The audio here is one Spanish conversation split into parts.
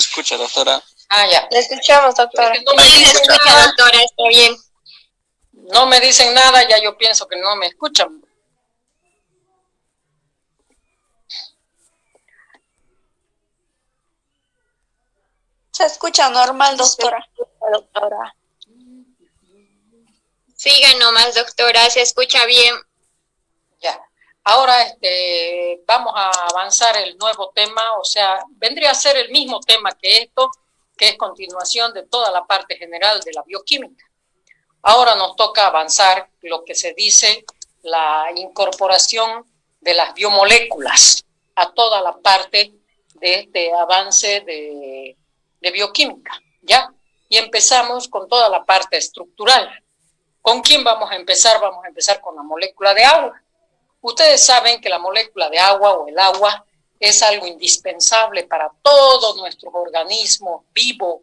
escucha, doctora. Ah, ya. Le escuchamos, doctora. No me dicen nada, doctora, está bien. No me dicen nada, ya yo pienso que no me escuchan. Se escucha normal, doctora. Doctora. Siga nomás, doctora, se escucha bien. Ya. Ahora vamos a avanzar el nuevo tema, o sea, vendría a ser el mismo tema que esto, que es continuación de toda la parte general de la bioquímica. Ahora nos toca avanzar lo que se dice la incorporación de las biomoléculas a toda la parte de este avance de bioquímica, ¿ya? Y empezamos con toda la parte estructural. ¿Con quién vamos a empezar? Vamos a empezar con la molécula de agua. Ustedes saben que la molécula de agua o el agua es algo indispensable para todos nuestros organismos vivos,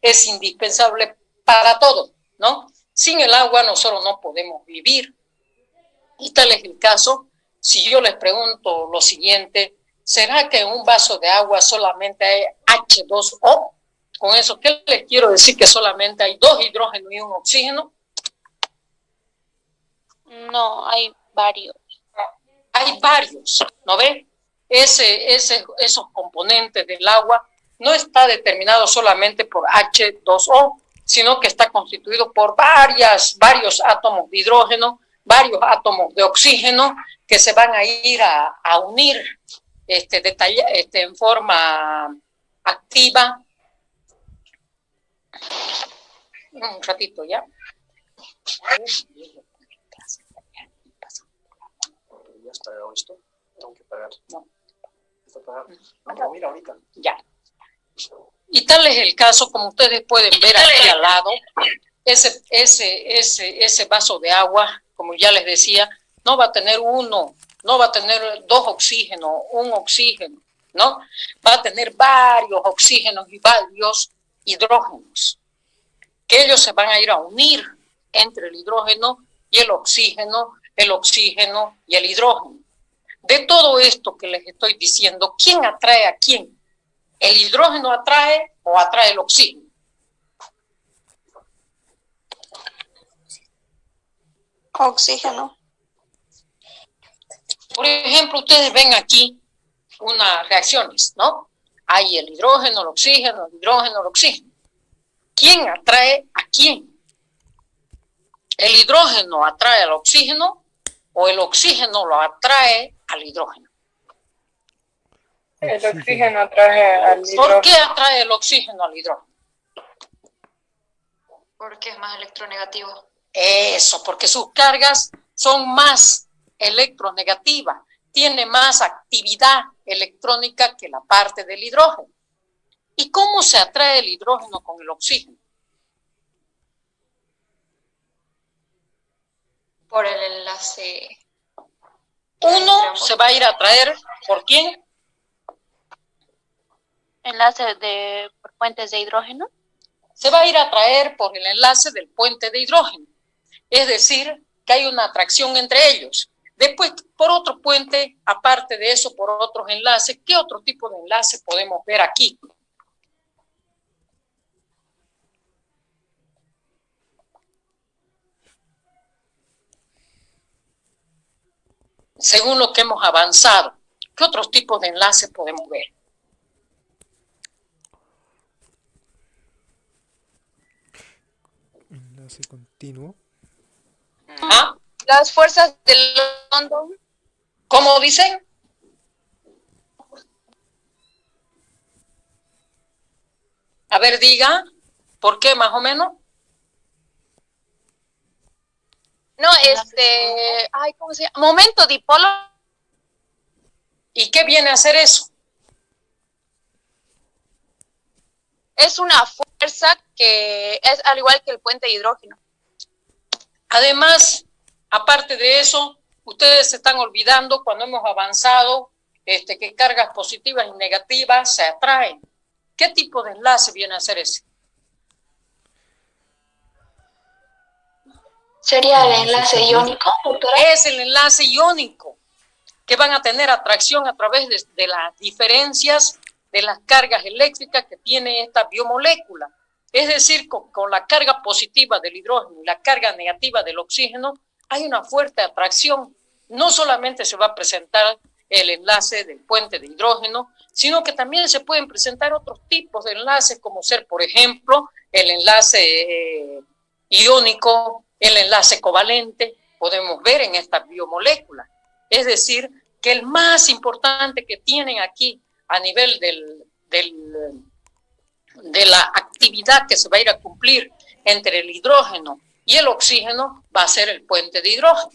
es indispensable para todo, ¿no? Sin el agua nosotros no podemos vivir. Y tal es el caso, si yo les pregunto lo siguiente, ¿será que en un vaso de agua solamente hay H2O? Con eso, ¿qué les quiero decir? Que solamente hay 2 hidrógenos y un oxígeno. No, hay varios. Hay varios, ¿no ve? Esos componentes del agua no está determinado solamente por H2O, sino que está constituido por varios átomos de hidrógeno, varios átomos de oxígeno que se van a ir a unir en forma activa. Un ratito ya. ¿Ya has pagado esto? Tengo que pagar. No. ¿Está pagado? No, mira ahorita. Ya. Y tal es el caso, como ustedes pueden ver aquí al lado, ese vaso de agua, como ya les decía, no va a tener no va a tener 2 oxígenos, un oxígeno, ¿no? Va a tener varios oxígenos y varios hidrógenos, que ellos se van a ir a unir entre el hidrógeno y el oxígeno y el hidrógeno. De todo esto que les estoy diciendo, ¿quién atrae a quién? ¿El hidrógeno atrae o atrae el oxígeno? Oxígeno. Por ejemplo, ustedes ven aquí unas reacciones, ¿no? Hay el hidrógeno, el oxígeno, el hidrógeno, el oxígeno. ¿Quién atrae a quién? ¿El hidrógeno atrae al oxígeno o el oxígeno lo atrae al hidrógeno? El oxígeno atrae al hidrógeno. ¿Por qué atrae el oxígeno al hidrógeno? Porque es más electronegativo. Eso, porque sus cargas son más electronegativas, tiene más actividad electrónica que la parte del hidrógeno. ¿Y cómo se atrae el hidrógeno con el oxígeno? Por el enlace. Uno se va a ir a atraer, ¿por quién? Enlace por puentes de hidrógeno. Se va a ir a atraer por el enlace del puente de hidrógeno. Es decir, que hay una atracción entre ellos. Después, por otro puente, aparte de eso, por otros enlaces, ¿qué otro tipo de enlace podemos ver aquí? Según lo que hemos avanzado, ¿qué otros tipos de enlaces podemos ver? Enlace continuo. ¿Ah? Las fuerzas del London. ¿Cómo dicen? A ver, diga, ¿por qué más o menos? No, ay, ¿cómo se llama? Momento dipolo. ¿Y qué viene a hacer eso? Es una fuerza que es al igual que el puente de hidrógeno. Además, aparte de eso, ustedes se están olvidando cuando hemos avanzado que cargas positivas y negativas se atraen. ¿Qué tipo de enlace viene a ser ese? ¿Sería el enlace iónico, doctora? Es el enlace iónico, que van a tener atracción a través de las diferencias de las cargas eléctricas que tiene esta biomolécula. Es decir, con la carga positiva del hidrógeno y la carga negativa del oxígeno, hay una fuerte atracción. No solamente se va a presentar el enlace del puente de hidrógeno, sino que también se pueden presentar otros tipos de enlaces, como ser, por ejemplo, el enlace iónico, el enlace covalente, podemos ver en esta biomolécula. Es decir, que el más importante que tienen aquí a nivel de la actividad que se va a ir a cumplir entre el hidrógeno y el oxígeno va a ser el puente de hidrógeno,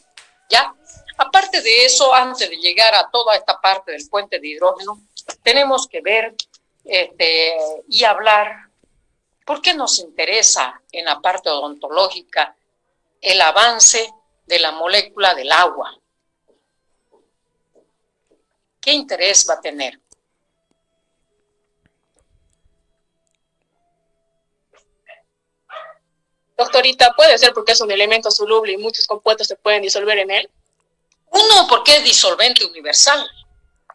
¿ya? Aparte de eso, antes de llegar a toda esta parte del puente de hidrógeno, tenemos que ver y hablar por qué nos interesa en la parte odontológica el avance de la molécula del agua. ¿Qué interés va a tener? Doctorita, ¿puede ser porque es un elemento soluble y muchos compuestos se pueden disolver en él? Uno, porque es disolvente universal,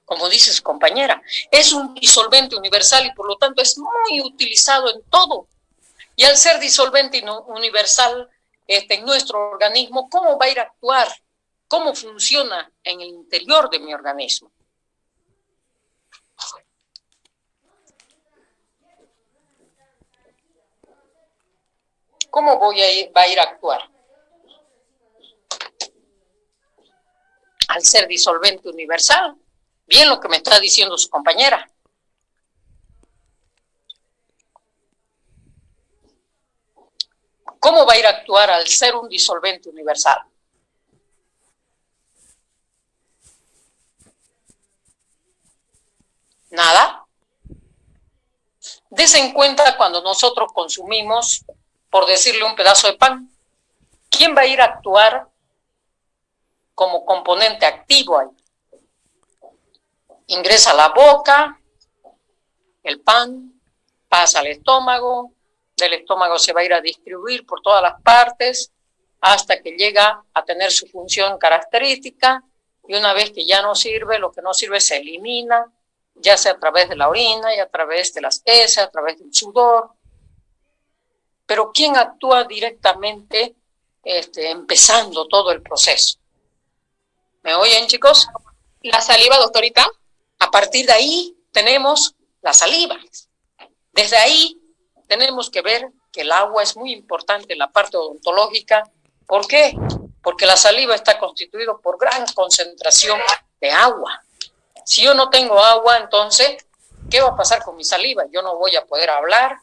como dice su compañera. Es un disolvente universal y por lo tanto es muy utilizado en todo. Y al ser disolvente universal en nuestro organismo, ¿cómo va a ir a actuar? ¿Cómo funciona en el interior de mi organismo? ¿Cómo va a ir a actuar? Al ser disolvente universal. Bien lo que me está diciendo su compañera. ¿Cómo va a ir a actuar al ser un disolvente universal? Nada. Dese en cuenta cuando nosotros consumimos, por decirle, un pedazo de pan. ¿Quién va a ir a actuar como componente activo ahí? Ingresa a la boca, el pan, pasa al estómago, del estómago se va a ir a distribuir por todas las partes hasta que llega a tener su función característica y una vez que ya no sirve, lo que no sirve se elimina, ya sea a través de la orina y a través de las heces, a través del sudor. Pero ¿quién actúa directamente empezando todo el proceso? ¿Me oyen, chicos? ¿La saliva, doctorita? A partir de ahí tenemos la saliva. Desde ahí tenemos que ver que el agua es muy importante en la parte odontológica. ¿Por qué? Porque la saliva está constituida por gran concentración de agua. Si yo no tengo agua, entonces, ¿qué va a pasar con mi saliva? Yo no voy a poder hablar,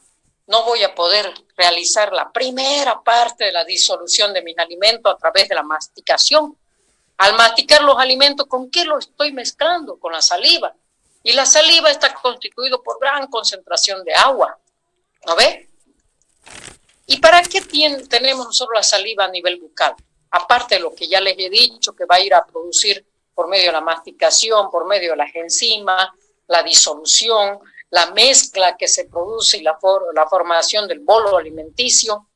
no voy a poder realizar la primera parte de la disolución de mis alimentos a través de la masticación. Al masticar los alimentos, ¿con qué lo estoy mezclando? Con la saliva. Y la saliva está constituida por gran concentración de agua. ¿No ve? ¿Y para qué tenemos nosotros la saliva a nivel bucal? Aparte de lo que ya les he dicho, que va a ir a producir por medio de la masticación, por medio de las enzimas, la disolución, la mezcla que se produce y la formación del bolo alimenticio.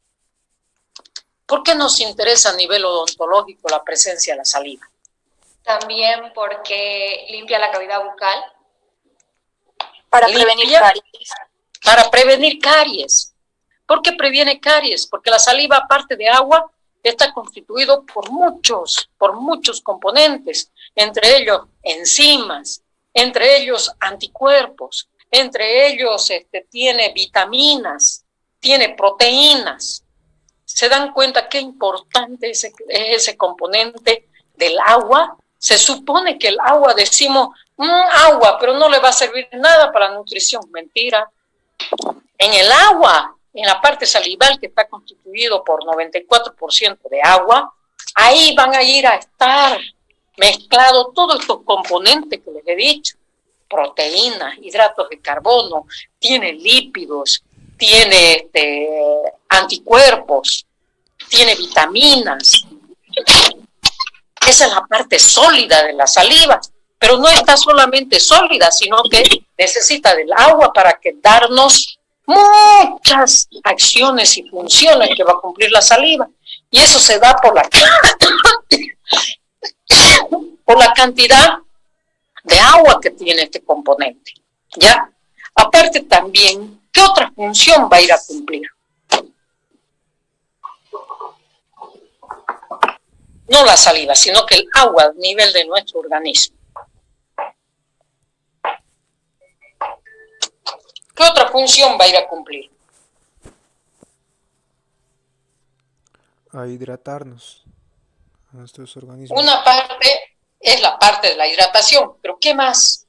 ¿Por qué nos interesa a nivel odontológico la presencia de la saliva? También porque limpia la cavidad bucal. Para prevenir caries. Para prevenir caries. ¿Por qué previene caries? Porque la saliva, aparte de agua, está constituido por muchos componentes, entre ellos enzimas, entre ellos anticuerpos, entre ellos tiene vitaminas, tiene proteínas. ¿Se dan cuenta qué importante es ese componente del agua? Se supone que el agua, decimos, agua, pero no le va a servir nada para la nutrición. Mentira. En el agua, en la parte salival, que está constituido por 94% de agua, ahí van a ir a estar mezclados todos estos componentes que les he dicho. Proteínas, hidratos de carbono, tiene lípidos, tiene anticuerpos, tiene vitaminas. Esa es la parte sólida de la saliva, pero no está solamente sólida, sino que necesita del agua para que darnos muchas acciones y funciones que va a cumplir la saliva. Y eso se da por la cantidad de agua que tiene este componente. ¿Ya? Aparte también, ¿qué otra función va a ir a cumplir? No la saliva, sino que el agua a nivel de nuestro organismo. ¿Qué otra función va a ir a cumplir? A hidratarnos, a nuestros organismos. Una parte es la parte de la hidratación, pero ¿qué más?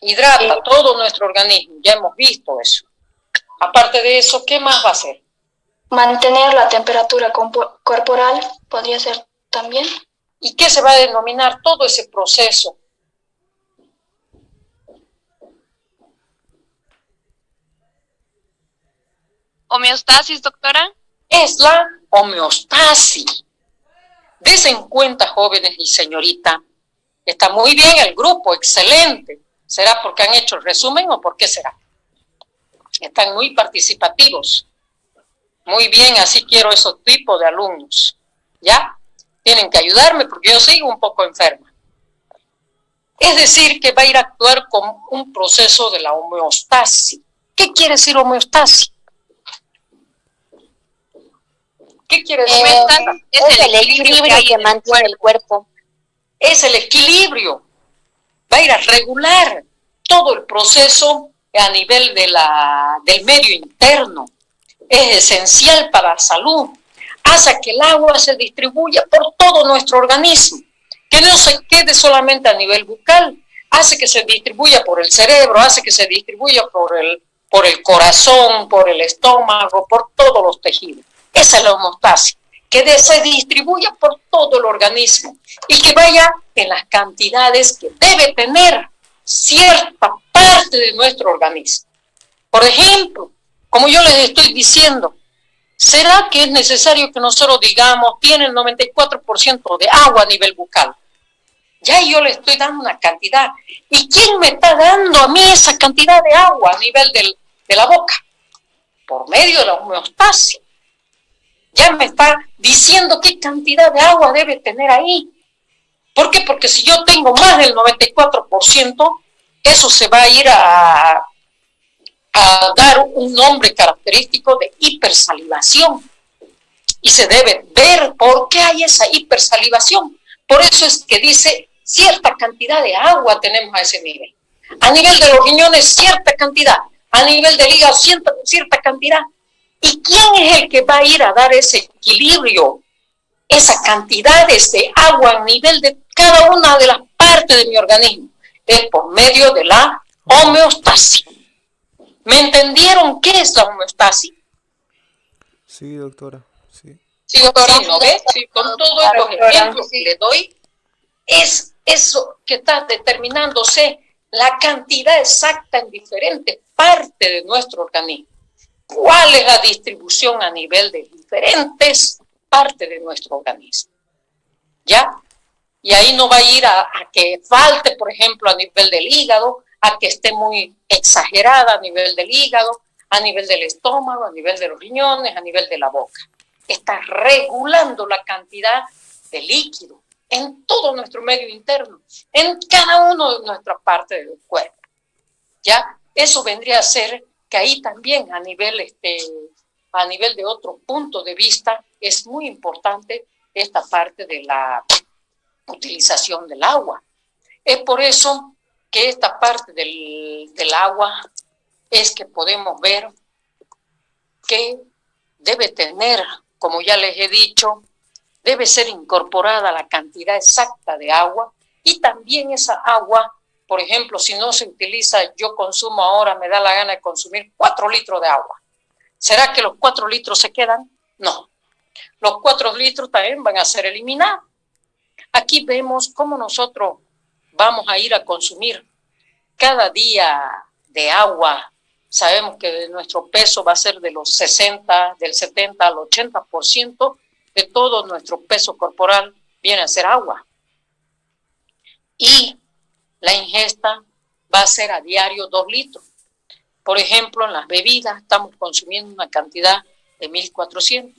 Hidrata todo nuestro organismo, ya hemos visto eso. Aparte de eso, ¿qué más va a hacer? Mantener la temperatura corporal podría ser también. ¿Y qué se va a denominar todo ese proceso? ¿Homeostasis, doctora? Es la homeostasis. Desen en cuenta, jóvenes y señorita, está muy bien el grupo, excelente. ¿Será porque han hecho el resumen o por qué será? Están muy participativos. Muy bien, así quiero esos tipos de alumnos. ¿Ya? Tienen que ayudarme porque yo sigo un poco enferma. Es decir, que va a ir a actuar como un proceso de la homeostasis. ¿Qué quiere decir homeostasis? ¿Qué quiere decir? Homeostasis es el equilibrio que mantiene el cuerpo. Es el equilibrio. Va a ir a regular todo el proceso a nivel de del medio interno. Es esencial para la salud. Hace que el agua se distribuya por todo nuestro organismo, que no se quede solamente a nivel bucal, hace que se distribuya por el cerebro, hace que se distribuya por el corazón, por el estómago, por todos los tejidos. Esa es la homeostasis, que se distribuya por todo el organismo y que vaya en las cantidades que debe tener cierta parte de nuestro organismo. Por ejemplo, como yo les estoy diciendo, ¿será que es necesario que nosotros digamos, tiene el 94% de agua a nivel bucal? Ya yo le estoy dando una cantidad. ¿Y quién me está dando a mí esa cantidad de agua a nivel de la boca? Por medio de la homeostasis. Ya me está diciendo qué cantidad de agua debe tener ahí. ¿Por qué? Porque si yo tengo más del 94%, eso se va a ir a dar un nombre característico de hipersalivación. Y se debe ver por qué hay esa hipersalivación. Por eso es que dice cierta cantidad de agua tenemos a ese nivel. A nivel de los riñones, cierta cantidad. A nivel del hígado, cierta cantidad. ¿Y quién es el que va a ir a dar ese equilibrio? Esas cantidades de agua a nivel de cada una de las partes de mi organismo. Es por medio de la homeostasis. ¿Me entendieron qué es la homeostasis? Sí, doctora, sí. Sí, doctora, ¿no ves? Sí, con todos los ejemplos que le doy, es eso que está determinándose la cantidad exacta en diferentes partes de nuestro organismo. ¿Cuál es la distribución a nivel de diferentes partes de nuestro organismo? ¿Ya? Y ahí no va a ir a que falte, por ejemplo, a nivel del hígado, a que esté muy exagerada a nivel del hígado, a nivel del estómago, a nivel de los riñones, a nivel de la boca. Está regulando la cantidad de líquido en todo nuestro medio interno, en cada una de nuestras partes del cuerpo. ¿Ya? Eso vendría a ser que ahí también a nivel de otro punto de vista es muy importante esta parte de la utilización del agua. Es por eso que esta parte del agua es que podemos ver que debe tener, como ya les he dicho, debe ser incorporada la cantidad exacta de agua y también esa agua, por ejemplo, si no se utiliza, yo consumo ahora, me da la gana de consumir 4 litros de agua. ¿Será que los 4 litros se quedan? No. Los 4 litros también van a ser eliminados. Aquí vemos cómo nosotros vamos a ir a consumir cada día de agua. Sabemos que nuestro peso va a ser de los 60, del 70 al 80% de todo nuestro peso corporal viene a ser agua. Y la ingesta va a ser a diario 2 litros. Por ejemplo, en las bebidas estamos consumiendo una cantidad de 1.400.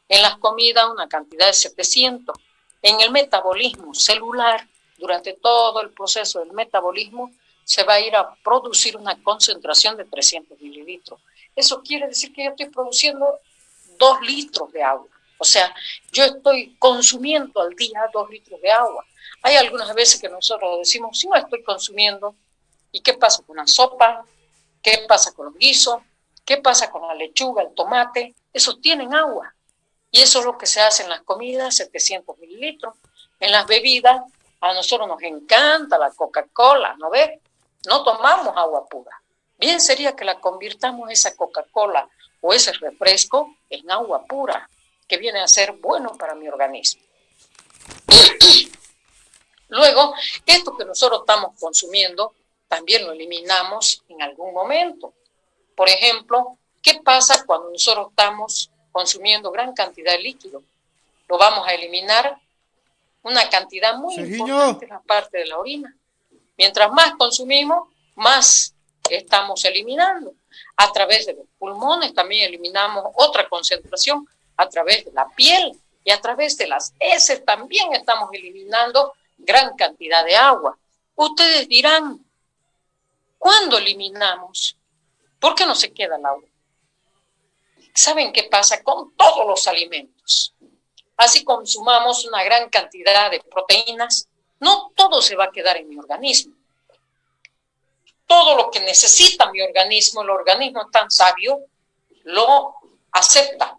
En las comidas una cantidad de 700. En el metabolismo celular, durante todo el proceso del metabolismo, se va a ir a producir una concentración de 300 mililitros. Eso quiere decir que yo estoy produciendo 2 litros de agua. O sea, yo estoy consumiendo al día 2 litros de agua. Hay algunas veces que nosotros decimos, si no estoy consumiendo, ¿y qué pasa con la sopa? ¿Qué pasa con los guisos? ¿Qué pasa con la lechuga, el tomate? Esos tienen agua. Y eso es lo que se hace en las comidas, 700 mililitros. En las bebidas, a nosotros nos encanta la Coca-Cola, ¿no ves? No tomamos agua pura. Bien sería que la convirtamos esa Coca-Cola o ese refresco en agua pura, que viene a ser bueno para mi organismo. Luego, esto que nosotros estamos consumiendo, también lo eliminamos en algún momento. Por ejemplo, ¿qué pasa cuando nosotros estamos consumiendo gran cantidad de líquido? Lo vamos a eliminar una cantidad muy importante en la parte de la orina. Mientras más consumimos, más estamos eliminando. A través de los pulmones también eliminamos otra concentración, a través de la piel y a través de las heces también estamos eliminando gran cantidad de agua. Ustedes dirán, ¿cuándo eliminamos? ¿Por qué no se queda el agua? ¿Saben qué pasa con todos los alimentos? Así consumamos una gran cantidad de proteínas, no todo se va a quedar en mi organismo. Todo lo que necesita mi organismo, el organismo es tan sabio, lo acepta.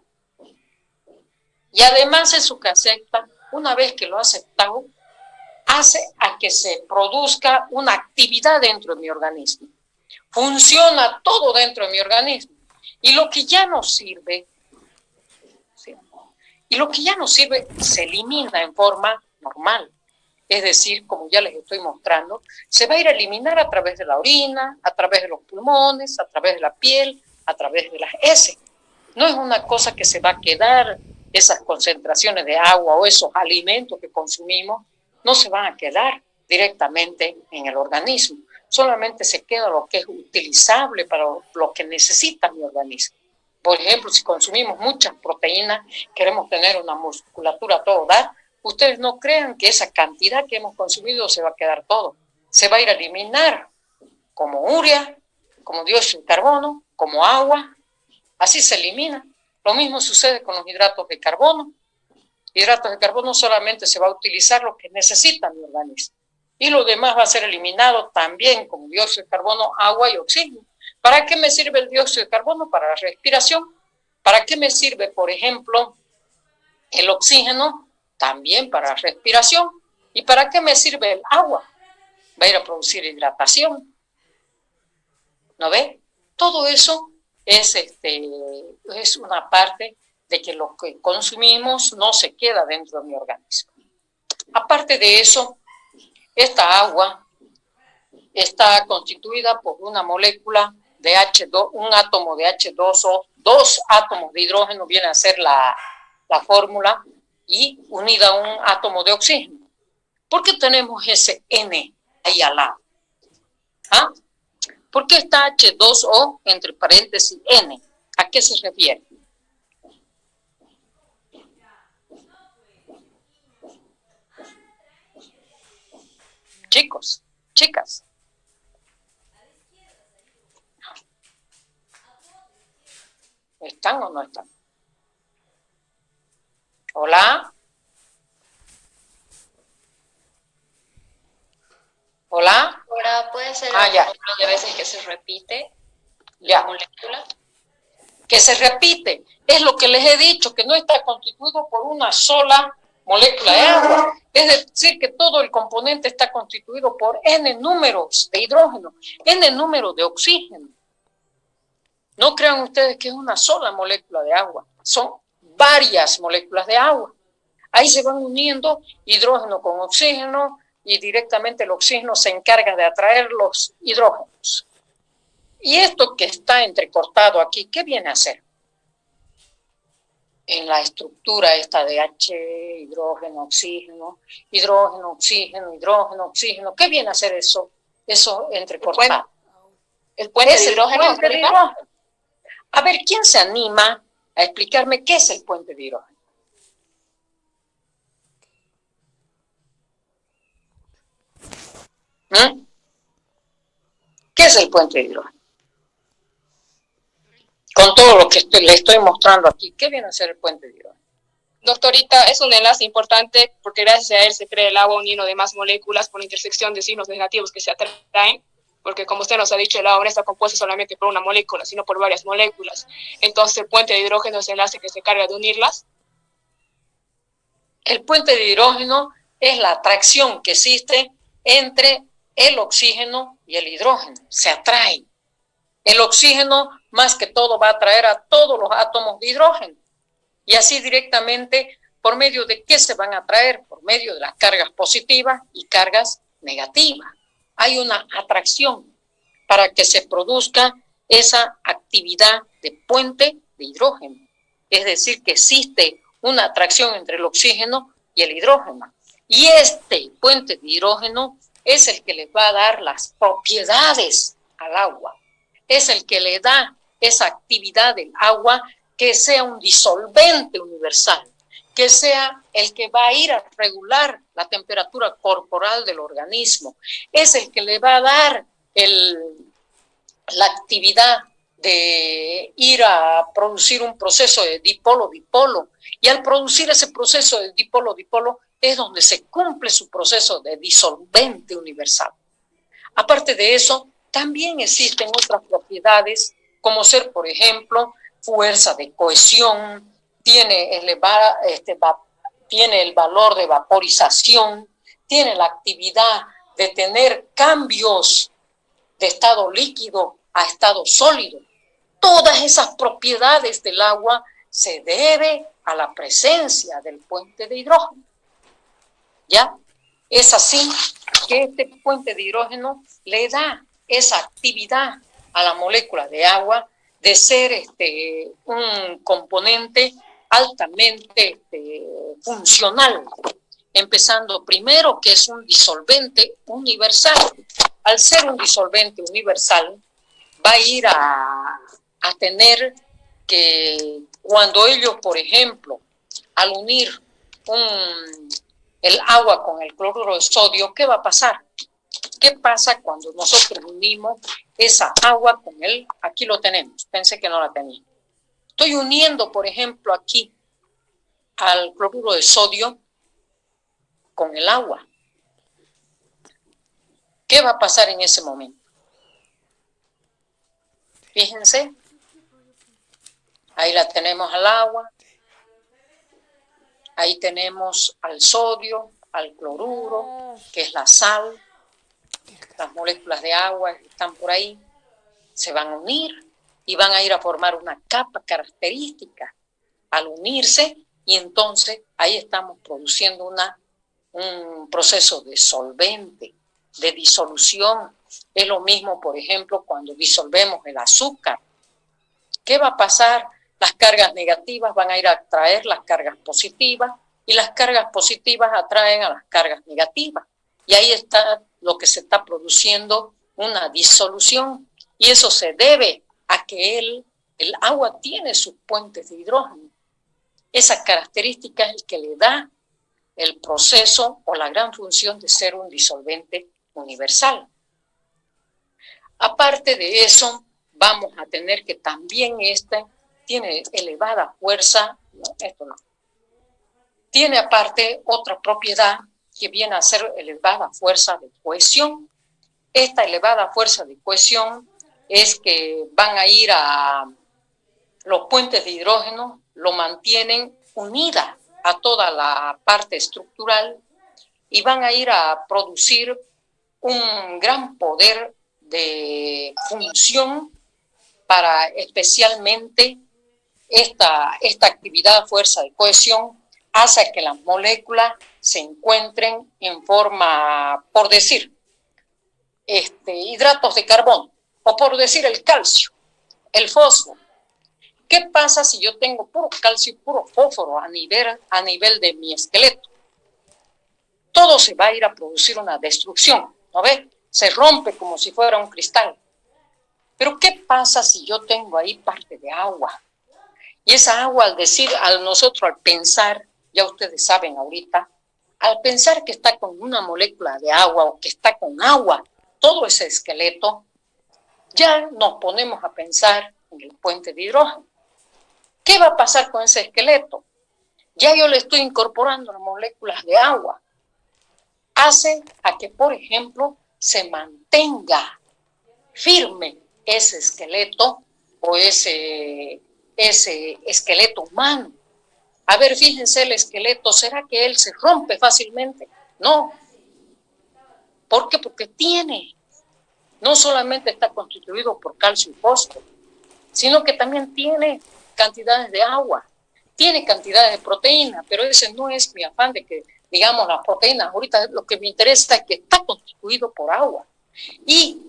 Y además eso que acepta, una vez que lo ha aceptado, hace a que se produzca una actividad dentro de mi organismo. Funciona todo dentro de mi organismo. Y lo que ya no sirve, ¿sí? Y lo que ya no sirve se elimina en forma normal. Es decir, como ya les estoy mostrando, se va a ir a eliminar a través de la orina, a través de los pulmones, a través de la piel, a través de las heces. No es una cosa que se va a quedar, esas concentraciones de agua o esos alimentos que consumimos, no se van a quedar directamente en el organismo. Solamente se queda lo que es utilizable para lo que necesita mi organismo. Por ejemplo, si consumimos muchas proteínas, queremos tener una musculatura a todo dar, ustedes no crean que esa cantidad que hemos consumido se va a quedar todo. Se va a ir a eliminar como urea, como dióxido de carbono, como agua. Así se elimina. Lo mismo sucede con los hidratos de carbono. Hidratos de carbono solamente se va a utilizar lo que necesita mi organismo. Y lo demás va a ser eliminado también como dióxido de carbono, agua y oxígeno. ¿Para qué me sirve el dióxido de carbono? Para la respiración. ¿Para qué me sirve, por ejemplo, el oxígeno? También para la respiración. ¿Y para qué me sirve el agua? Va a ir a producir hidratación. ¿No ve? Todo eso es una parte de que lo que consumimos no se queda dentro de mi organismo. Aparte de eso, esta agua está constituida por una molécula de H2, un átomo de H2O, 2 átomos de hidrógeno viene a ser la fórmula, y unida a un átomo de oxígeno. ¿Por qué tenemos ese N ahí al lado? ¿Ah? ¿Por qué está H2O entre paréntesis N? ¿A qué se refiere? Chicos, chicas. ¿Están o no están? ¿Hola? ¿Hola? Ahora puede ser ya. el número de veces que se repite Ya. la molécula. Que se repite. Es lo que les he dicho, que no está constituido por una sola molécula de agua. Es decir, que todo el componente está constituido por N números de hidrógeno, N números de oxígeno. No crean ustedes que es una sola molécula de agua. Son varias moléculas de agua. Ahí se van uniendo hidrógeno con oxígeno y directamente el oxígeno se encarga de atraer los hidrógenos. Y esto que está entrecortado aquí, ¿qué viene a hacer? En la estructura esta de H, hidrógeno, oxígeno, hidrógeno, oxígeno, hidrógeno, oxígeno, ¿qué viene a hacer eso? Eso entrecortado. El puente Es de el hidrógeno. puente de hidrógeno. A ver, ¿quién se anima a explicarme qué es el puente de hidrógeno? es el puente de hidrógeno? Con todo lo que le estoy mostrando aquí, ¿qué viene a ser el puente de hidrógeno? Doctorita, es un enlace importante porque gracias a él se crea el agua uniendo de más moléculas por la intersección de signos negativos que se atraen, porque como usted nos ha dicho, el agua no está compuesta solamente por una molécula, sino por varias moléculas. Entonces el puente de hidrógeno es el enlace que se encarga de unirlas. El puente de hidrógeno es la atracción que existe entre el oxígeno y el hidrógeno. Se atraen. El oxígeno, más que todo, va a atraer a todos los átomos de hidrógeno. Y así directamente, ¿por medio de qué se van a atraer? Por medio de las cargas positivas y cargas negativas. Hay una atracción para que se produzca esa actividad de puente de hidrógeno. Es decir, que existe una atracción entre el oxígeno y el hidrógeno. Y este puente de hidrógeno es el que le va a dar las propiedades al agua. Es el que le da esa actividad del agua, que sea un disolvente universal, que sea el que va a ir a regular la temperatura corporal del organismo, es el que le va a dar la actividad de ir a producir un proceso de dipolo-dipolo, y al producir ese proceso de dipolo-dipolo es donde se cumple su proceso de disolvente universal. Aparte de eso, también existen otras propiedades, como ser, por ejemplo, fuerza de cohesión, tiene el valor de vaporización, tiene la actividad de tener cambios de estado líquido a estado sólido. Todas esas propiedades del agua se debe a la presencia del puente de hidrógeno. ¿Ya? Es así que este puente de hidrógeno le da esa actividad a la molécula de agua de ser un componente altamente funcional, empezando primero que es un disolvente universal. Al ser un disolvente universal, va a ir a tener que, cuando ellos, por ejemplo, al unir el agua con el cloruro de sodio, ¿qué va a pasar? ¿Qué pasa cuando nosotros unimos esa agua con aquí lo tenemos, pensé que no la tenía. Estoy uniendo, por ejemplo, aquí al cloruro de sodio con el agua. ¿Qué va a pasar en ese momento? Fíjense, ahí la tenemos al agua, ahí tenemos al sodio, al cloruro, que es la sal. Las moléculas de agua están por ahí, se van a unir y van a ir a formar una capa característica al unirse, y entonces ahí estamos produciendo un proceso de solvente, de disolución. Es lo mismo, por ejemplo, cuando disolvemos el azúcar. ¿Qué va a pasar? Las cargas negativas van a ir a atraer las cargas positivas, y las cargas positivas atraen a las cargas negativas. Y ahí está lo que se está produciendo, una disolución, y eso se debe a que el agua tiene sus puentes de hidrógeno. Esa característica es el que le da el proceso o la gran función de ser un disolvente universal. Aparte de eso, vamos a tener que también tiene elevada fuerza, tiene aparte otra propiedad que viene a ser elevada fuerza de cohesión. Esta elevada fuerza de cohesión es que van a ir a los puentes de hidrógeno, lo mantienen unida a toda la parte estructural, y van a ir a producir un gran poder de función para especialmente esta actividad fuerza de cohesión hace que las moléculas se encuentren en forma, por decir, hidratos de carbono, o por decir el calcio, el fósforo. ¿Qué pasa si yo tengo puro calcio y puro fósforo a nivel de mi esqueleto? Todo se va a ir a producir una destrucción, ¿no ves? Se rompe como si fuera un cristal. Pero ¿qué pasa si yo tengo ahí parte de agua? Y esa agua, al pensar, ya ustedes saben ahorita, al pensar que está con una molécula de agua o que está con agua, todo ese esqueleto, Ya nos ponemos a pensar en el puente de hidrógeno. ¿Qué va a pasar con ese esqueleto? Ya yo le estoy incorporando las moléculas de agua. Hace a que, por ejemplo, se mantenga firme ese esqueleto o ese esqueleto humano. A ver, fíjense el esqueleto, ¿será que él se rompe fácilmente? No. ¿Por qué? Porque no solamente está constituido por calcio y fósforo, sino que también tiene cantidades de agua, tiene cantidades de proteína, pero ese no es mi afán de que, digamos, las proteínas. Ahorita lo que me interesa es que está constituido por agua. Y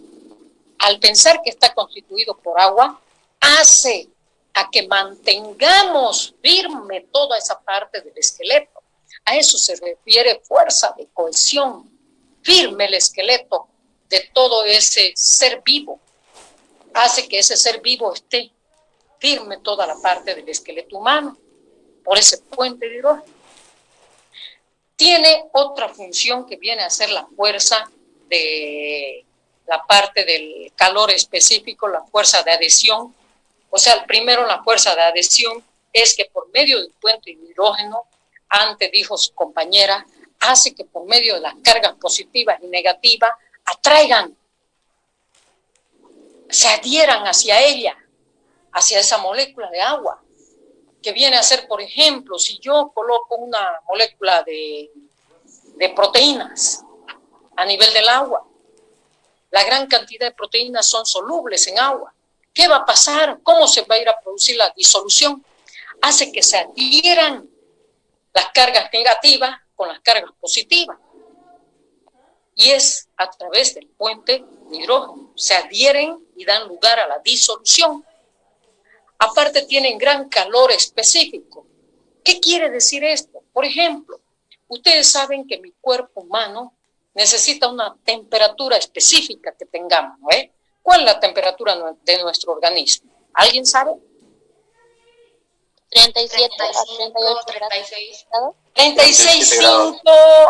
al pensar que está constituido por agua, hace a que mantengamos firme toda esa parte del esqueleto. A eso se refiere fuerza de cohesión, firme el esqueleto de todo ese ser vivo. Hace que ese ser vivo esté firme toda la parte del esqueleto humano por ese puente de hidrógeno. Tiene otra función que viene a ser la fuerza de la parte del calor específico, la fuerza de adhesión. O sea, primero la fuerza de adhesión es que por medio del puente de hidrógeno, antes dijo su compañera, hace que por medio de las cargas positivas y negativas atraigan, se adhieran hacia ella, hacia esa molécula de agua, que viene a ser, por ejemplo, si yo coloco una molécula de proteínas a nivel del agua, la gran cantidad de proteínas son solubles en agua. ¿Qué va a pasar? ¿Cómo se va a ir a producir la disolución? Hace que se adhieran las cargas negativas con las cargas positivas. Y es a través del puente de hidrógeno. Se adhieren y dan lugar a la disolución. Aparte tienen gran calor específico. ¿Qué quiere decir esto? Por ejemplo, ustedes saben que mi cuerpo humano necesita una temperatura específica que tengamos, ¿no? ¿Cuál es la temperatura de nuestro organismo? ¿Alguien sabe? 37 a 38 36. grados. 36,5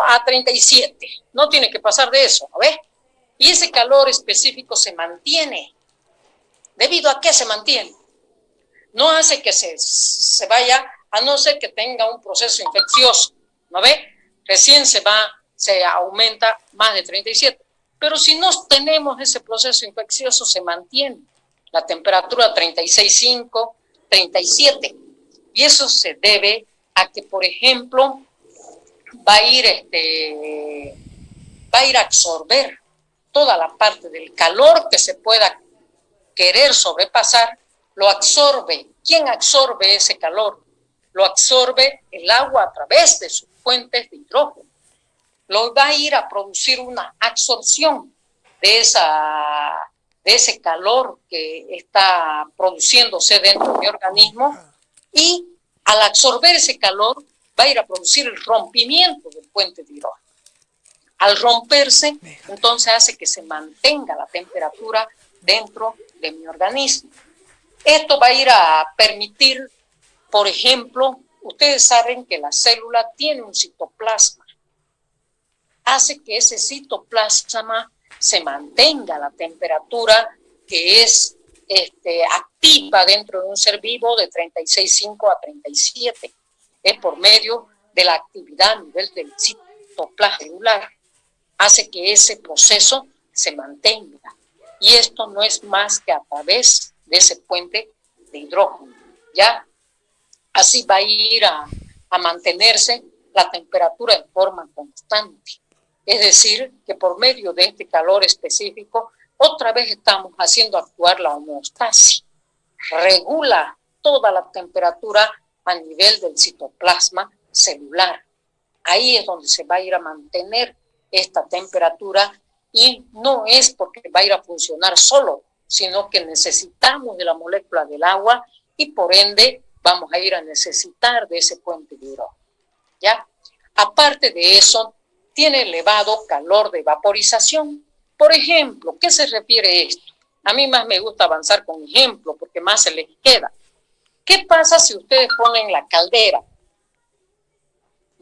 a 37. No tiene que pasar de eso, ¿no ves? Y ese calor específico se mantiene. ¿Debido a qué se mantiene? No hace que se vaya, a no ser que tenga un proceso infeccioso, ¿no ves? Recién se aumenta más de 37. Pero si no tenemos ese proceso infeccioso, se mantiene la temperatura 36,5, 37. Y eso se debe a que, por ejemplo, va a ir a absorber toda la parte del calor que se pueda querer sobrepasar, lo absorbe. ¿Quién absorbe ese calor? Lo absorbe el agua a través de sus fuentes de hidrógeno. Lo va a ir a producir una absorción de ese calor que está produciéndose dentro de mi organismo, y al absorber ese calor va a ir a producir el rompimiento del puente de hidrógeno. Al romperse, entonces hace que se mantenga la temperatura dentro de mi organismo. Esto va a ir a permitir, por ejemplo, ustedes saben que la célula tiene un citoplasma. Hace que ese citoplasma se mantenga la temperatura que es activa dentro de un ser vivo de 36,5 a 37. Es por medio de la actividad a nivel del citoplasma celular. Hace que ese proceso se mantenga. Y esto no es más que a través de ese puente de hidrógeno. ¿Ya? Así va a ir a mantenerse la temperatura en forma constante. Es decir, que por medio de este calor específico, otra vez estamos haciendo actuar la homeostasis. Regula toda la temperatura a nivel del citoplasma celular. Ahí es donde se va a ir a mantener esta temperatura, y no es porque va a ir a funcionar solo, sino que necesitamos de la molécula del agua y por ende vamos a ir a necesitar de ese puente de hidrógeno. ¿Ya? Aparte de eso, tiene elevado calor de vaporización. Por ejemplo, ¿qué se refiere a esto? A mí más me gusta avanzar con ejemplos porque más se les queda. ¿Qué pasa si ustedes ponen la caldera?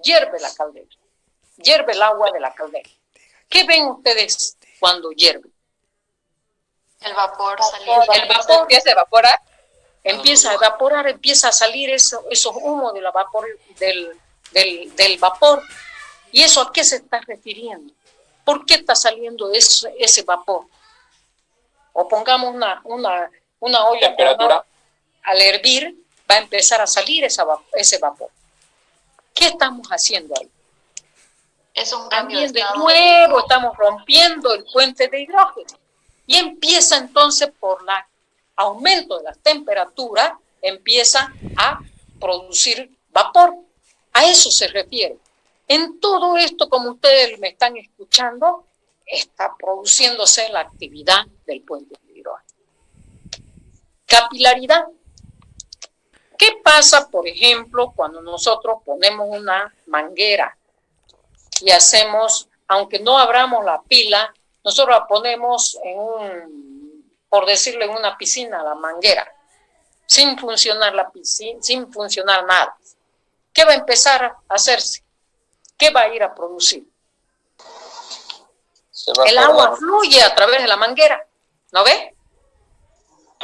Hierve la caldera. Hierve el agua de la caldera. ¿Qué ven ustedes cuando hierve? El vapor salió. El vapor Empieza a evaporar. empieza a evaporar, empieza a salir esos humos de la vapor, del vapor. ¿Y eso a qué se está refiriendo? ¿Por qué está saliendo ese vapor? O pongamos una olla Temperatura. al hervir, va a empezar a salir ese vapor. ¿Qué estamos haciendo ahí? Es un cambio También de estado. nuevo estamos rompiendo el puente de hidrógeno. Y empieza entonces por el aumento de las temperaturas, empieza a producir vapor. A eso se refiere. En todo esto, como ustedes me están escuchando, está produciéndose la actividad del puente de hidrógeno. Capilaridad. ¿Qué pasa, por ejemplo, cuando nosotros ponemos una manguera y hacemos, aunque no abramos la pila, nosotros la ponemos por decirlo, en una piscina, la manguera, sin funcionar la piscina, sin funcionar nada? ¿Qué va a empezar a hacerse? ¿Qué va a ir a producir? El agua fluye a través de la manguera, ¿no ves?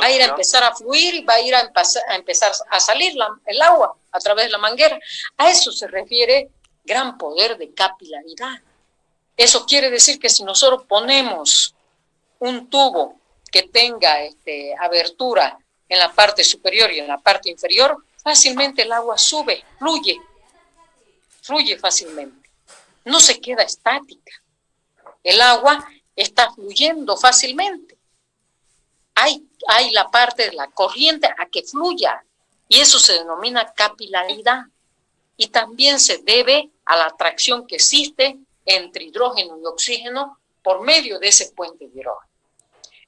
Va a ir a empezar a fluir y va a ir a empezar a salir el agua a través de la manguera. A eso se refiere gran poder de capilaridad. Eso quiere decir que si nosotros ponemos un tubo que tenga abertura en la parte superior y en la parte inferior, fácilmente el agua sube, fluye fácilmente. No se queda estática. El agua está fluyendo fácilmente. Hay la parte de la corriente a que fluya, y eso se denomina capilaridad. Y también se debe a la atracción que existe entre hidrógeno y oxígeno por medio de ese puente de hidrógeno.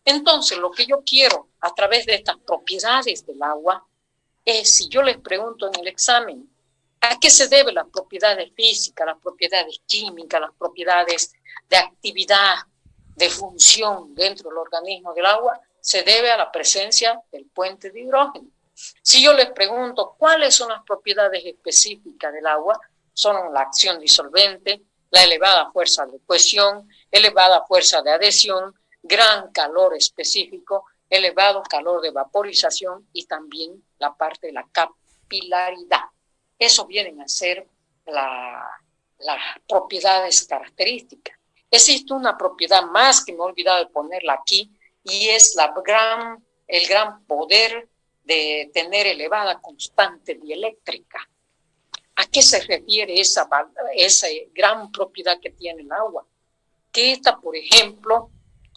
Entonces, lo que yo quiero a través de estas propiedades del agua es, si yo les pregunto en el examen, ¿a qué se deben las propiedades físicas, las propiedades químicas, las propiedades de actividad, de función dentro del organismo del agua? Se debe a la presencia del puente de hidrógeno. Si yo les pregunto cuáles son las propiedades específicas del agua, son la acción disolvente, la elevada fuerza de cohesión, elevada fuerza de adhesión, gran calor específico, elevado calor de vaporización y también la parte de la capilaridad. Eso vienen a ser las propiedades características. Existe una propiedad más que me he olvidado de ponerla aquí, y es el gran poder de tener elevada constante dieléctrica. ¿A qué se refiere esa gran propiedad que tiene el agua? Que esta, por ejemplo,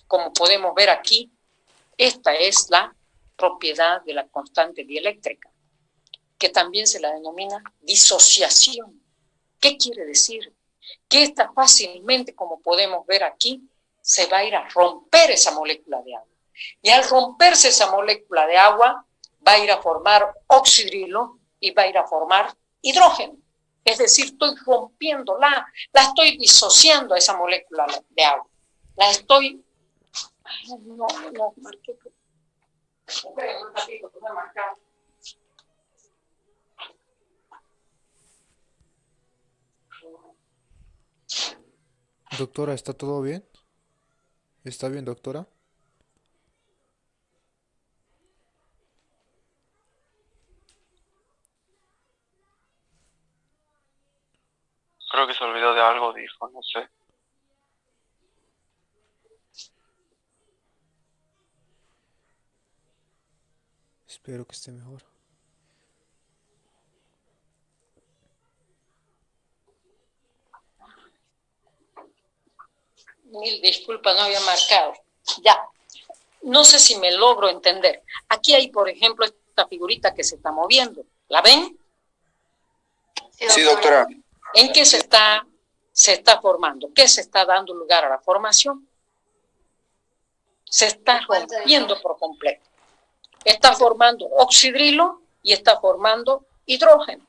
como podemos ver aquí, esta es la propiedad de la constante dieléctrica, que también se la denomina disociación. ¿Qué quiere decir? Que esta fácilmente, como podemos ver aquí, se va a ir a romper esa molécula de agua. Y al romperse esa molécula de agua, va a ir a formar oxidrilo y va a ir a formar hidrógeno. Es decir, estoy rompiéndola, la estoy disociando a esa molécula de agua. La estoy... Ay, no, marqué. Esperen un ratito, voy a marcar. Doctora, ¿está todo bien? ¿Está bien, doctora? Creo que se olvidó de algo, dijo, no sé. Espero que esté mejor. Mil disculpas, no había marcado. Ya. No sé si me logro entender. Aquí hay, por ejemplo, esta figurita que se está moviendo. ¿La ven? Sí, doctora. ¿En qué se está formando? ¿Qué se está dando lugar a la formación? Se está rompiendo por completo. Está formando oxidrilo y está formando hidrógeno.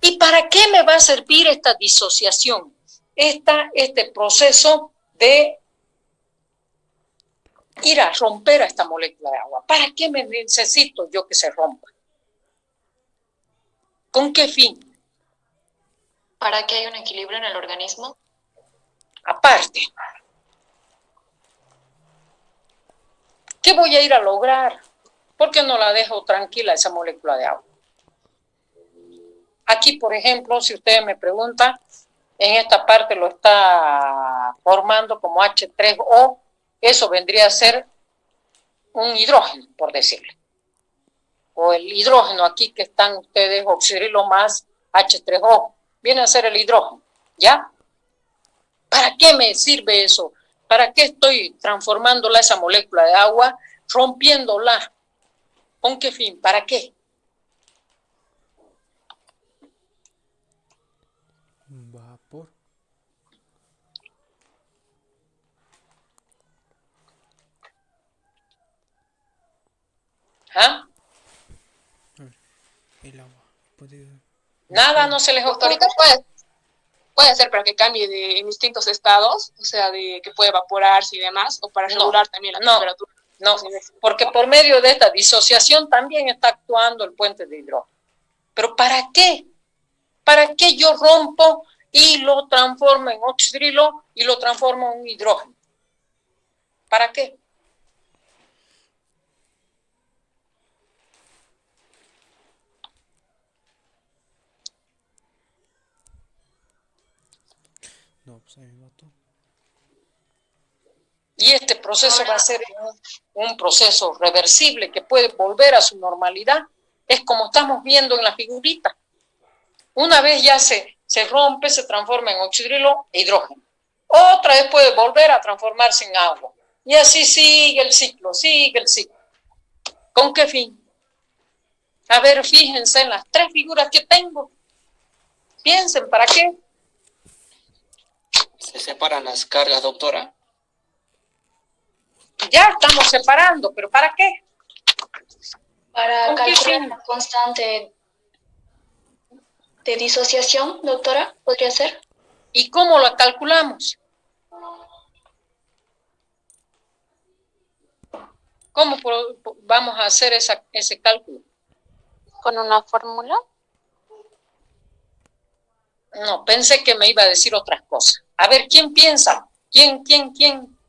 ¿Y para qué me va a servir esta disociación? Este proceso de ir a romper a esta molécula de agua. ¿Para qué me necesito yo que se rompa? ¿Con qué fin? Para que haya un equilibrio en el organismo. Aparte, ¿Qué voy a ir a lograr? ¿Por qué no la dejo tranquila esa molécula de agua? Aquí, por ejemplo, si ustedes me preguntan, en esta parte lo está formando como H3O, eso vendría a ser un hidrógeno, por decirle. O el hidrógeno aquí que están ustedes, oxidrilo más H3O, viene a ser el hidrógeno, ¿ya? ¿Para qué me sirve eso? ¿Para qué estoy transformándola esa molécula de agua, rompiéndola? ¿Con qué fin? ¿Para qué? Vapor. ¿Ah? El agua. Nada, no se les ocurre. Ahorita puede ser para que cambie en distintos estados, o sea, de que puede evaporarse y demás, o para regular también la temperatura. No, porque por medio de esta disociación también está actuando el puente de hidrógeno. ¿Pero para qué? ¿Para qué yo rompo y lo transformo en oxidrilo y lo transformo en hidrógeno? ¿Para qué? No, pues ahí me mató. Y este proceso va a ser un proceso reversible que puede volver a su normalidad. Es como estamos viendo en la figurita. Una vez ya se rompe, se transforma en oxidrilo e hidrógeno. Otra vez puede volver a transformarse en agua. Y así sigue el ciclo, sigue el ciclo. ¿Con qué fin? A ver, fíjense en las tres figuras que tengo. Piensen, ¿para qué? Se separan las cargas, doctora. Ya estamos separando, pero ¿para qué? Para ¿Con qué calcular fin? la constante de disociación, doctora, ¿podría ser? ¿Y cómo lo calculamos? ¿Cómo vamos a hacer ese cálculo? ¿Con una fórmula? No, pensé que me iba a decir otras cosas. A ver, ¿quién piensa? ¿Quién?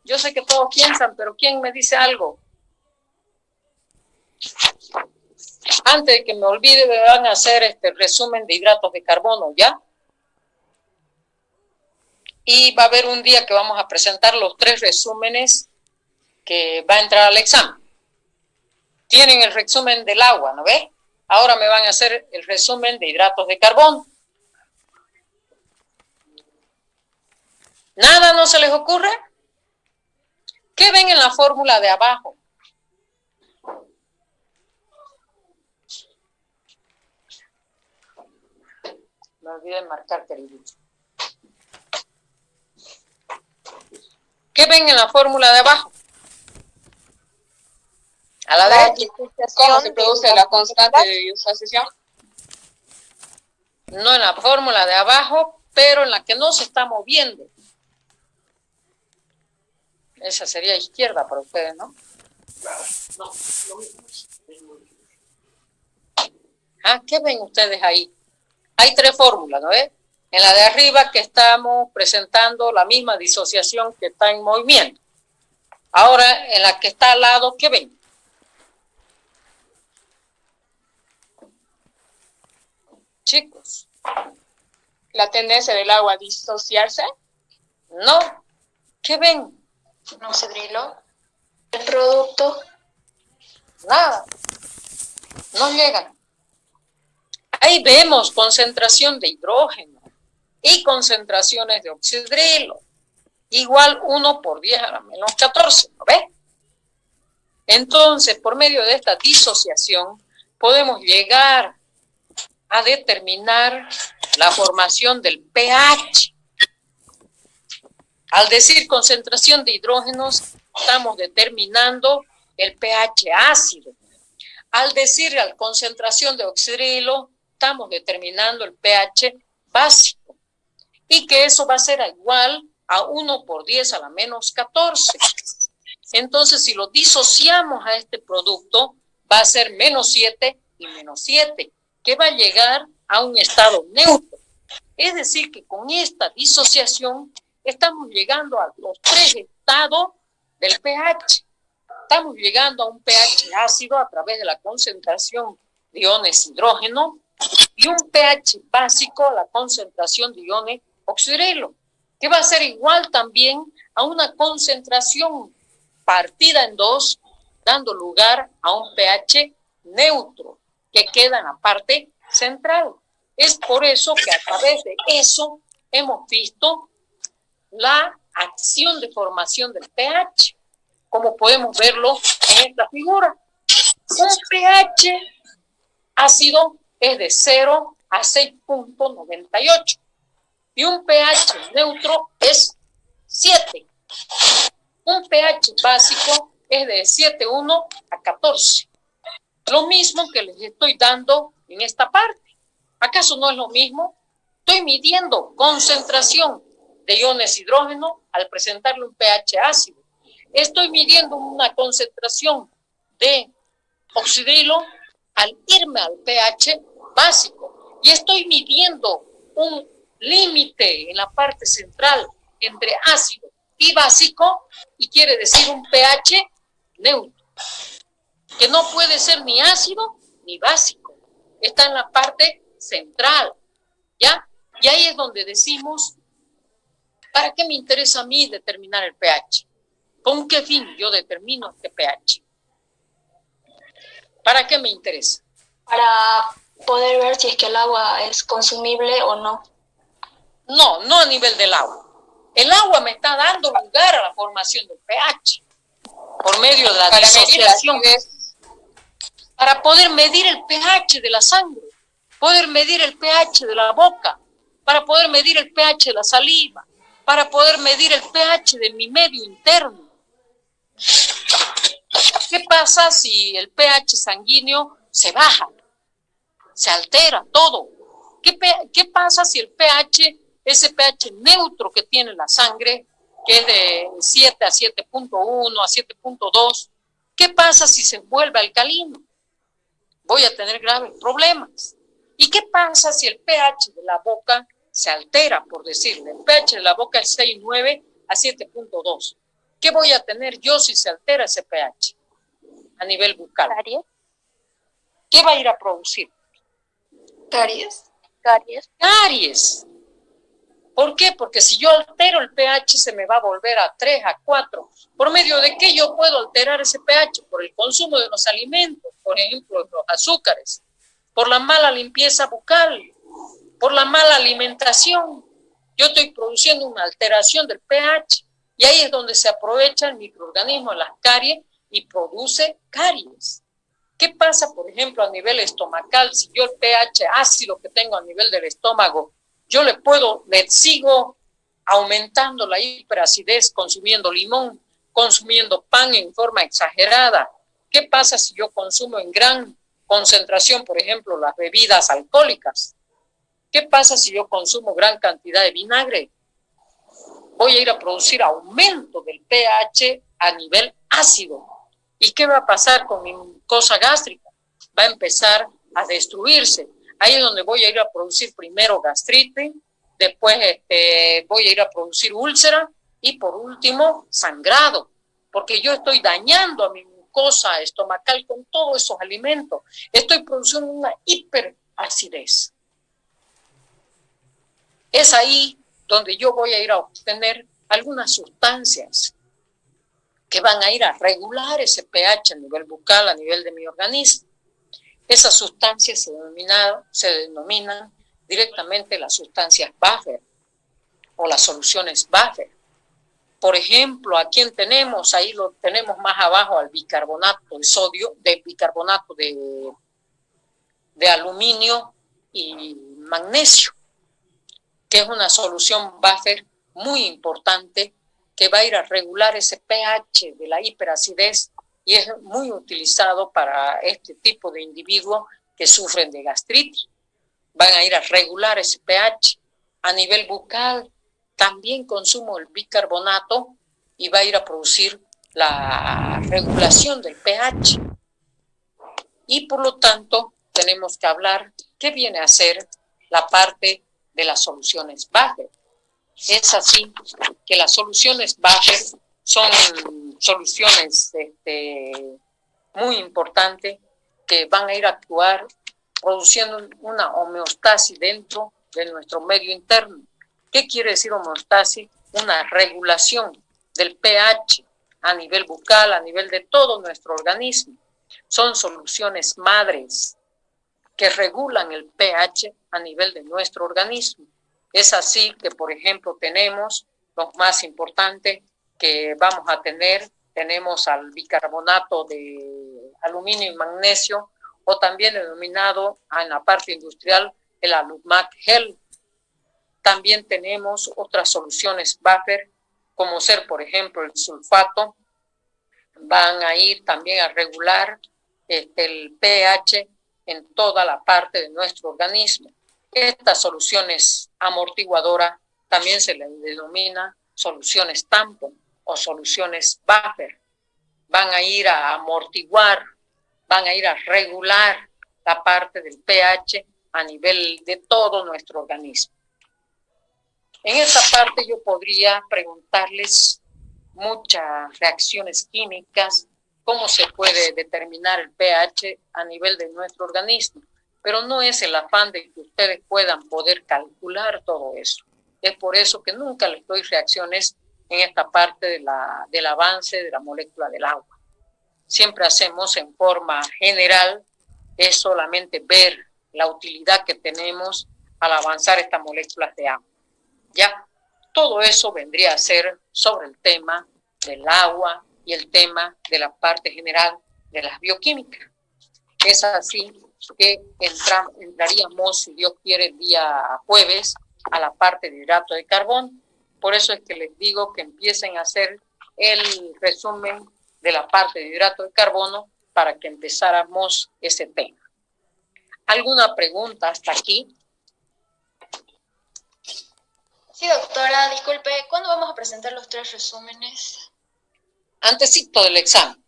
Yo sé que todos piensan, pero ¿quién me dice algo? Antes de que me olvide, me van a hacer este resumen de hidratos de carbono, ¿ya? Y va a haber un día que vamos a presentar los 3 resúmenes que va a entrar al examen. Tienen el resumen del agua, ¿no ves? Ahora me van a hacer el resumen de hidratos de carbono. ¿Nada no se les ocurre? ¿Qué ven en la fórmula de abajo? No olviden marcar, queridos. ¿Qué ven en la fórmula de abajo? A la derecha. ¿Cómo se produce la constante de disociación? No en la fórmula de abajo, pero en la que no se está moviendo. Esa sería izquierda para ustedes, ¿no? Ah, ¿qué ven ustedes ahí? Hay 3 fórmulas, ¿no ves? En la de arriba que estamos presentando la misma disociación que está en movimiento. Ahora, en la que está al lado, ¿qué ven? Chicos, La tendencia del agua a disociarse. no. ¿Qué ven? Un oxidrilo. El producto. Nada. No llegan. Ahí vemos concentración de hidrógeno y concentraciones de oxidrilo. Igual 1 por 10 a la menos 14, ¿no ves? Entonces, por medio de esta disociación, podemos llegar a determinar la formación del pH. Al decir concentración de hidrógenos, estamos determinando el pH ácido. Al decir la concentración de oxidrilo, estamos determinando el pH básico. Y que eso va a ser igual a 1 por 10 a la menos 14. Entonces, si lo disociamos a este producto, va a ser menos 7 y menos 7, que va a llegar a un estado neutro. Es decir, que con esta disociación estamos llegando a los 3 estados del pH. estamos llegando a un pH ácido a través de la concentración de iones hidrógeno y un pH básico a la concentración de iones oxidrilo, que va a ser igual también a una concentración partida en dos, dando lugar a un pH neutro, que queda en la parte central. Es por eso que a través de eso hemos visto la acción de formación del pH, como podemos verlo en esta figura. Un pH ácido es de 0 a 6.98 y un pH neutro es 7. Un pH básico es de 7.1 a 14. Lo mismo que les estoy dando en esta parte. ¿Acaso no es lo mismo? Estoy midiendo concentración de iones hidrógeno al presentarle un pH ácido. Estoy midiendo una concentración de oxidrilo al irme al pH básico. Y estoy midiendo un límite en la parte central entre ácido y básico, y quiere decir un pH neutro, que no puede ser ni ácido ni básico. Está en la parte central, ¿ya? Y ahí es donde decimos, ¿para qué me interesa a mí determinar el pH? ¿Con qué fin yo determino este pH? ¿Para qué me interesa? Para poder ver si es que el agua es consumible o no. No, no a nivel del agua. El agua me está dando lugar a la formación del pH por medio de la disociación. Para poder medir el pH de la sangre, poder medir el pH de la boca, para poder medir el pH de la saliva, para poder medir el pH de mi medio interno. ¿Qué pasa si el pH sanguíneo se baja? Se altera todo. ¿Qué pasa si el pH, ese pH neutro que tiene la sangre, que es de 7 a 7.1 a 7.2, qué pasa si se vuelve alcalino? Voy a tener graves problemas. ¿Y qué pasa si el pH de la boca se altera, por decirle? El pH de la boca es 6.9 a 7.2. ¿Qué voy a tener yo si se altera ese pH a nivel bucal? Caries. ¿Qué va a ir a producir? Caries. Caries. ¿Por qué? Porque si yo altero el pH se me va a volver a 3, a 4. ¿Por medio de qué yo puedo alterar ese pH? Por el consumo de los alimentos, por ejemplo, los azúcares, por la mala limpieza bucal, por la mala alimentación. Yo estoy produciendo una alteración del pH y ahí es donde se aprovecha el microorganismo de las caries y produce caries. ¿Qué pasa, por ejemplo, a nivel estomacal? Si yo el pH ácido que tengo a nivel del estómago, yo le sigo aumentando la hiperacidez consumiendo limón, consumiendo pan en forma exagerada. ¿Qué pasa si yo consumo en gran concentración, por ejemplo, las bebidas alcohólicas? ¿Qué pasa si yo consumo gran cantidad de vinagre? Voy a ir a producir aumento del pH a nivel ácido. ¿Y qué va a pasar con mi mucosa gástrica? Va a empezar a destruirse. Ahí es donde voy a ir a producir primero gastritis, después voy a ir a producir úlcera y por último sangrado, porque yo estoy dañando a mi mucosa estomacal con todos esos alimentos. Estoy produciendo una hiperacidez. Es ahí donde yo voy a ir a obtener algunas sustancias que van a ir a regular ese pH a nivel bucal, a nivel de mi organismo. Esas sustancias se denominan directamente las sustancias buffer o las soluciones buffer. Por ejemplo, ¿a quién tenemos? Ahí lo tenemos más abajo al bicarbonato de sodio, de bicarbonato de aluminio y magnesio, que es una solución buffer muy importante que va a ir a regular ese pH de la hiperacidez y es muy utilizado para este tipo de individuos que sufren de gastritis. Van a ir a regular ese pH. A nivel bucal, también consumo el bicarbonato y va a ir a producir la regulación del pH. Y por lo tanto, tenemos que hablar qué viene a ser la parte de las soluciones buffer. Es así que las soluciones buffer son soluciones muy importantes que van a ir a actuar produciendo una homeostasis dentro de nuestro medio interno. ¿Qué quiere decir homeostasis? Una regulación del pH a nivel bucal, a nivel de todo nuestro organismo. Son soluciones madres que regulan el pH a nivel de nuestro organismo. Es así que, por ejemplo, tenemos los más importantes que vamos a tener. Tenemos al bicarbonato de aluminio y magnesio, o también denominado en la parte industrial el Alumac Gel. También tenemos otras soluciones buffer, como ser, por ejemplo, el sulfato. Van a ir también a regular el pH en toda la parte de nuestro organismo. Estas soluciones amortiguadoras también se les denomina soluciones tampon o soluciones buffer. Van a ir a amortiguar, van a ir a regular la parte del pH a nivel de todo nuestro organismo. En esta parte yo podría preguntarles muchas reacciones químicas, cómo se puede determinar el pH a nivel de nuestro organismo, pero no es el afán de que ustedes puedan poder calcular todo eso. Es por eso que nunca les doy reacciones en esta parte del avance de la molécula del agua. Siempre hacemos en forma general, es solamente ver la utilidad que tenemos al avanzar estas moléculas de agua. Ya, todo eso vendría a ser sobre el tema del agua y el tema de la parte general de las bioquímicas. Es así que entraríamos, si Dios quiere, el día jueves a la parte de hidrato de carbono. Por eso es que les digo que empiecen a hacer el resumen de la parte de hidrato de carbono para que empezáramos ese tema. ¿Alguna pregunta hasta aquí? Sí, doctora, disculpe, ¿cuándo vamos a presentar los 3 resúmenes? Antesito del examen.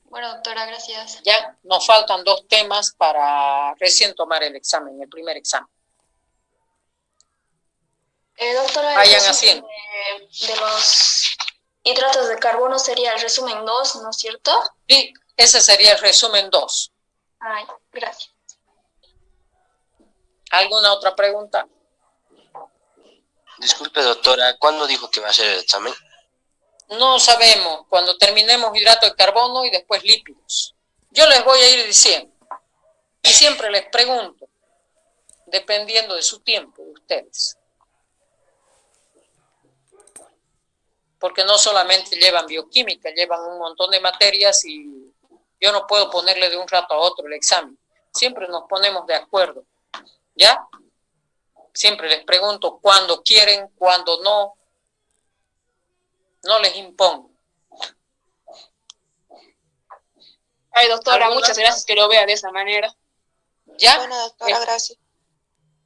Bueno, doctora, gracias. Ya nos faltan 2 temas para recién tomar el examen, el primer examen. Doctora, Vayan haciendo. De los hidratos de carbono sería el resumen 2, ¿no es cierto? Sí, ese sería el resumen 2. Ay, gracias. ¿Alguna otra pregunta? Disculpe, doctora, ¿cuándo dijo que va a hacer el examen? No sabemos, cuando terminemos hidrato de carbono y después lípidos. Yo les voy a ir diciendo. Y siempre les pregunto, dependiendo de su tiempo, de ustedes. Porque no solamente llevan bioquímica, llevan un montón de materias y yo no puedo ponerle de un rato a otro el examen. Siempre nos ponemos de acuerdo. ¿Ya? Siempre les pregunto cuándo quieren, cuándo no. No les impongo. Ay, doctora, muchas gracias que lo vea de esa manera. ¿Ya? Bueno, doctora, gracias.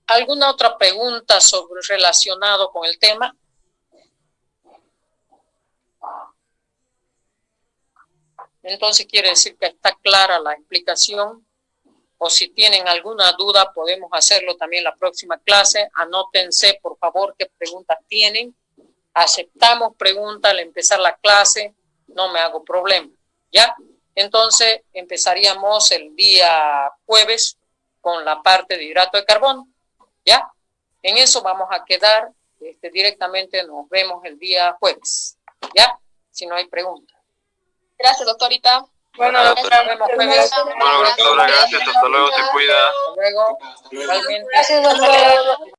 ¿Alguna otra pregunta relacionado con el tema? Entonces quiere decir que está clara la explicación, o si tienen alguna duda podemos hacerlo también la próxima clase. Anótense por favor qué preguntas tienen. Aceptamos preguntas al empezar la clase, no me hago problema, ¿ya? Entonces empezaríamos el día jueves con la parte de hidrato de carbono, ¿ya? En eso vamos a quedar directamente, nos vemos el día jueves, ¿ya? Si no hay preguntas. Gracias, doctorita. Bueno, doctora, Nos vemos muchas jueves. gracias. Bueno, doctora, gracias. Hasta luego, se cuida. Hasta luego. Igualmente. Gracias, doctora.